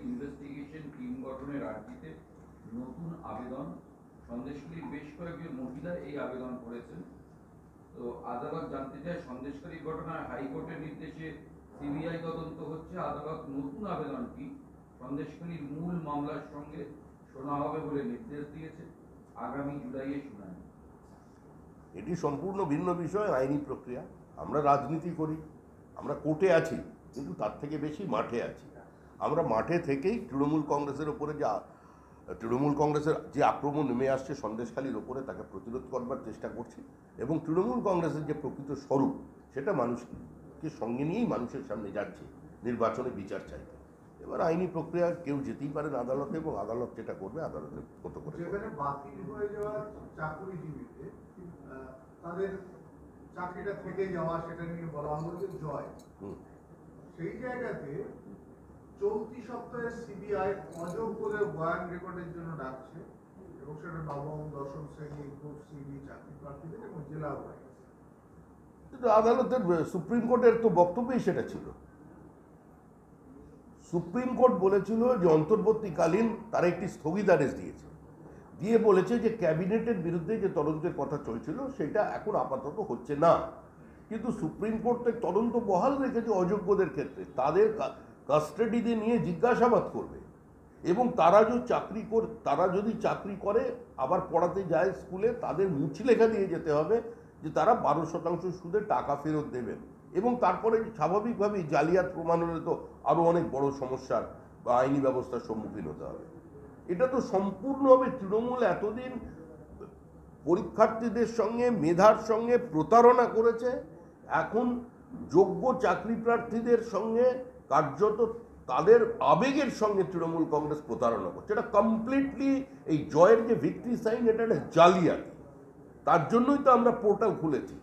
Investigation team গঠনের আর্জিতে নতুন আবেদন, সন্দেশখালীর বেশ কয়েকজন মহিলা এই আবেদন করেছেন। তো আদালত জানতে চায়, সন্দেশখালী ঘটনায় হাইকোর্টের নির্দেশে সিবিআই তদন্ত হচ্ছে। আদালত নতুন আবেদনটি সন্দেশখালীর মূল মামলার সঙ্গে শোনা হবে বলে নির্দেশ দিয়েছে। আগামী জুলাইয়ে শুনানি। এটি সম্পূর্ণ ভিন্ন বিষয়, আইনি প্রক্রিয়া। আমরা রাজনীতি করি, আমরা কোর্টে আছি, কিন্তু তার থেকে বেশি মাঠে আছি। আমরা মাঠে থেকেই তৃণমূল কংগ্রেসের ওপরে যে আক্রমণ নেমে আসছে সন্দেশখালীর ওপরে, তাকে প্রতিরোধ করবার চেষ্টা করছি। এবং তৃণমূল কংগ্রেসের যে প্রকৃত স্বরূপ, সেটা মানুষকে সঙ্গে নিয়েই মানুষের সামনে যাচ্ছে নির্বাচনে বিচার চাইতে। এবার আইনি প্রক্রিয়া কেউ যেতেই পারেন আদালতে, এবং আদালত যেটা করবে আদালতের মতো করে। যেখানে বাতিল হয়ে যাওয়া চাকরিজীবীদের তাদের চাকরিটা থেকে যাওয়া, সেটা নিয়ে বলা হলো জয়, সেই জায়গাতে চলতি সপ্তাহে সিবিআই অযোগ্যদের বয়ান রেকর্ডের জন্য ডাকছে, এবং সেটা নবম দশম শ্রেণী গ্রুপ সিবি চাকরি প্রার্থীদের এবং জেলা ওয়াইজ। কিন্তু আদালতের সুপ্রিম কোর্টের তো বক্তব্যই সেটা ছিল। সুপ্রিম কোর্ট বলেছিল যে অন্তর্বর্তীকালীন তারা একটি স্থগিতাদেশ দিয়েছে, দিয়ে বলেছে যে ক্যাবিনেটের বিরুদ্ধে যে তদন্তের কথা চলছিল সেটা এখন আপাতত হচ্ছে না। কিন্তু সুপ্রিম কোর্টের তদন্ত বহাল রেখেছে অযোগ্যদের ক্ষেত্রে, তাদের কাস্টাডিতে নিয়ে জিজ্ঞাসাবাদ করবে, এবং তারা যদি চাকরি করে আবার পড়াতে যায় স্কুলে, তাদের মুচলেখা দিয়ে যেতে হবে যে তারা 12% সুদে টাকা ফেরত দেবেন। এবং তারপরে স্বাভাবিকভাবেই জালিয়াত প্রমাণ হলে তো আরও অনেক বড় সমস্যার বা আইনি ব্যবস্থার সম্মুখীন হতে হবে। এটা তো সম্পূর্ণভাবে তৃণমূল এতদিন পরীক্ষার্থীদের সঙ্গে, মেধার সঙ্গে প্রতারণা করেছে। এখন যোগ্য চাকরি প্রার্থীদের সঙ্গে কার্যত তাদের আবেগের সঙ্গে তৃণমূল কংগ্রেস প্রতারণা করছে। এটা কমপ্লিটলি এই জয়ের যে ভিক্টরি সাইন, এটা একটা জালিয়াতি। তার জন্যই তো আমরা পোর্টাল খুলেছি,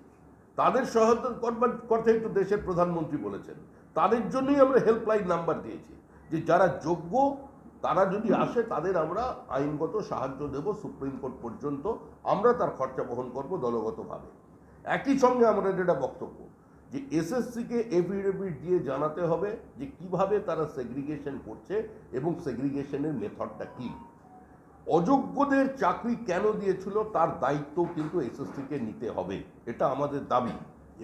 তাদের সহায়তা করবার কথাই তো দেশের প্রধানমন্ত্রী বলেছেন। তাদের জন্যই আমরা হেল্পলাইন নাম্বার দিয়েছি, যে যারা যোগ্য তারা যদি আসে তাদের আমরা আইনগত সাহায্য দেব সুপ্রিম কোর্ট পর্যন্ত, আমরা তার খরচা বহন করব দলগতভাবে। একই সঙ্গে আমরা যেটা বক্তব্য, যে এসএসসিকে এফিডেভিট দিয়ে জানাতে হবে যে কিভাবে তারা সেগ্রিগেশন করছে এবং সেগ্রিগেশনের মেথডটা কি। অযোগ্যদের চাকরি কেন দিয়েছিল তার দায়িত্ব কিন্তু এসএসসিকে নিতে হবে, এটা আমাদের দাবি।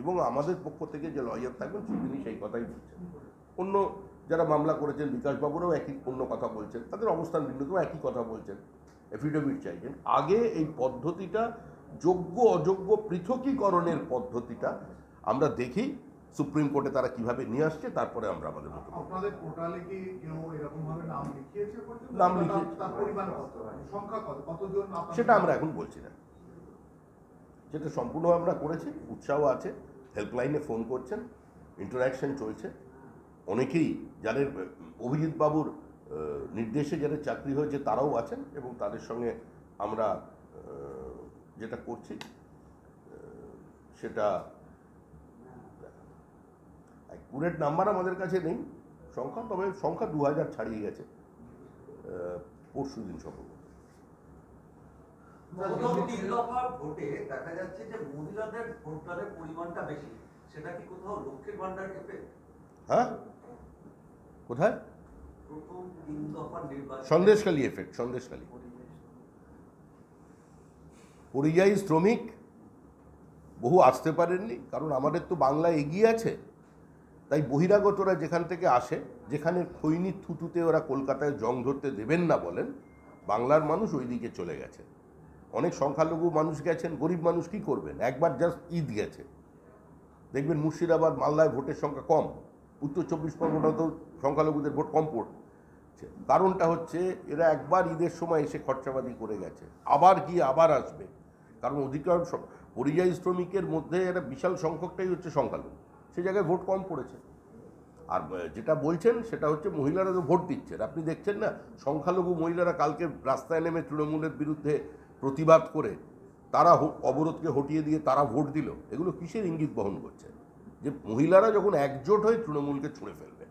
এবং আমাদের পক্ষ থেকে যে লয়ার থাকবেন তিনি সেই কথাই বলছেন। অন্য যারা মামলা করেছেন, বিকাশবাবুরাও অন্য কথা বলছেন, তাদের অবস্থান ভিন্ন, একই কথা বলছেন, এফিডেভিট চাইছেন। আগে এই পদ্ধতিটা, যোগ্য অযোগ্য পৃথকীকরণের পদ্ধতিটা আমরা দেখি সুপ্রিম কোর্টে তারা কিভাবে নিয়ে আসছে, তারপরে আমরা আমাদের মতো। আপনাদের পোর্টালে কি কেউ এরকম ভাবে নাম লিখিয়েছে? নাম লিখিয়েছে, তার পরিমাণ কত, সংখ্যা কত, কতজন? সেটা আমরা এখন বলছি না। যেটা সম্পূর্ণ আমরা করেছি, উৎসাহ আছে, হেল্পলাইনে ফোন করছেন, ইন্টারাকশন চলছে। অনেকেই যাদের অভিজিৎ বাবুর নির্দেশে যাদের চাকরি হয়েছে তারাও আছেন, এবং তাদের সঙ্গে আমরা যেটা করছি সেটা অ্যাকুরেট নাম্বার আমাদের কাছে নেই সংখ্যা, তবে সংখ্যা 2000 ছাড়িয়ে গেছে পরশু দিন সম্ভবত। ভোটে দেখা যাচ্ছে যে মহিলাদের ভোটারের পরিমাণটা বেশি, সেটা কি কোথাও লক্ষ্মীর ভান্ডার এফেক্ট? হ্যাঁ, কোথায়? প্রথম 3 দফার নির্বাচন, সন্দেশখালী এফেক্ট। সন্দেশখালী পরিযায়ী শ্রমিক বহু আসতে পারেননি, কারণ আমাদের তো বাংলা এগিয়ে আছে, তাই বহিরাগতরা যেখান থেকে আসে, যেখানে খৈনির থুতুতে ওরা কলকাতায় জং ধরতে দেবেন না বলেন, বাংলার মানুষ ওই দিকে চলে গেছে। অনেক সংখ্যালঘু মানুষ গেছেন, গরিব মানুষ কি করবেন, একবার জাস্ট ঈদ গেছে। দেখবেন মুর্শিদাবাদ, মালদায় ভোটের সংখ্যা কম, উত্তর 24 পরগনাতেও সংখ্যালঘুদের ভোট কম পড়ছে। কারণটা হচ্ছে এরা একবার ঈদের সময় এসে খরচাবাদি করে গেছে, আবার গিয়ে আবার আসবে। কারণ অধিকাংশ পরিযায়ী শ্রমিকের মধ্যে এরা বিশাল সংখ্যকটাই হচ্ছে সংখ্যালঘু, সে জায়গায় ভোট কম পড়েছে। আর যেটা বলছেন সেটা হচ্ছে মহিলারা তো ভোট দিচ্ছেন, আপনি দেখছেন না, সংখ্যালঘু মহিলারা কালকে রাস্তায় নেমে তৃণমূলের বিরুদ্ধে প্রতিবাদ করে তারা অবরোধকে হটিয়ে দিয়ে তারা ভোট দিল। এগুলো কিসের ইঙ্গিত বহন করছে? যে মহিলারা যখন একজোট হয়ে তৃণমূলকে ছুঁড়ে ফেলবে।